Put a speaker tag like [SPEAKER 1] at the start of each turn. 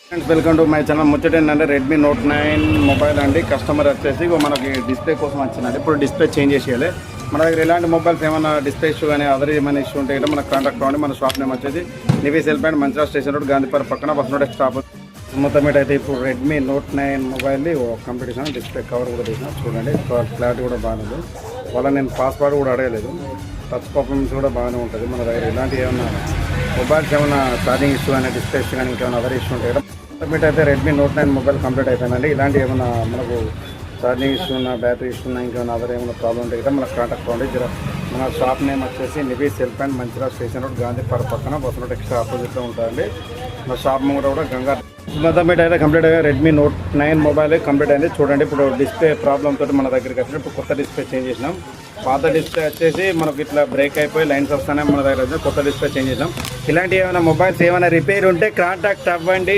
[SPEAKER 1] Friends welcome to my channel. ముచ్చటేంటంటే Redmi Note 9 mobile అండి. Customer వచ్చేసి మనకి డిస్ప్లే కోసం వచ్చిందండి. ఇప్పుడు డిస్ప్లే చేంజ్ చేసేయాలి. మన దగ్గర ఎలాంటి మొబైల్స్ ఏమైనా డిస్ప్లే ఇష్యూ కానీ అదర్ ఏమైనా ఇష్యూ ఉంటే మన కాంటాక్ట్ అవ్వండి. మన షాప్ నేమ్ వచ్చేసి Nivi's cell point Mancherial station road Gandhipuram పక్కన బస్ రోడ్ స్టాప్. మొత్తం మీద అయితే ఇప్పుడు రెడ్మీ నోట్ 9 మొబైల్ని కంప్లీట్ చేసాను. డిస్ప్లే కవర్ కూడా తీసిన చూడండి. క్లారిటీ కూడా బాగాలేదు. వాళ్ళ నేను పాస్వర్డ్ కూడా అడగలేదు. టచ్ పర్ఫార్మెన్స్ కూడా బాగానే ఉంటుంది. మన దగ్గర ఇలాంటి ఏమైనా మొబైల్స్ ఏమైనా ఛార్జింగ్ ఇష్యూ కానీ డిస్ప్లే ఇష్యూ కానీ ఇంకేమైనా అదర్ ఇష్యూ ఉంటాయి. కంప్లీట్ అయితే రెడ్మీ నోట్ 9 మొబైల్ కంప్లీట్ అయిపోయిందండి. ఇలాంటి ఏమైనా మనకు ఛార్జింగ్ ఇష్యూ ఉన్నా బ్యాటరీ ఇష్యూ ఉన్నా ఇంకేమైనా అదర్ ఏమైనా ప్రాబ్లం ఉంటే కదా మనకు కాంటాక్ట్ అవ్వండి. మన షాప్ నేమ్ వచ్చేసి Nivi's cell point Mancherial station road Gandhipuram పక్కన బస్ రోడ్ ఎక్స్ట్రా ఆపోజిట్లో ఉంటుందండి. మా షాప్ కూడా గంగా మొత్తం అయితే కంప్లీట్ అయ్యా. రెడ్మీ నోట్ 9 మొబైల్ కంప్లీట్ అయింది. చూడండి ఇప్పుడు డిస్ప్లే ప్రాబ్లమ్ తోటి మన దగ్గరికి వచ్చిన ఇప్పుడు కొత్త డిస్ప్లే చేంజ్ చేసినాం. పాత డిస్ప్లే వచ్చేసి మనకు ఇట్లా బ్రేక్ అయిపోయి లైన్స్ వస్తానే మన దగ్గర కొత్త డిస్ప్లే చేంజ్ చేసినాం. ఇలాంటి ఏమైనా మొబైల్స్ ఏమైనా రిపేర్ ఉంటే కాంటాక్ట్ అవ్వండి.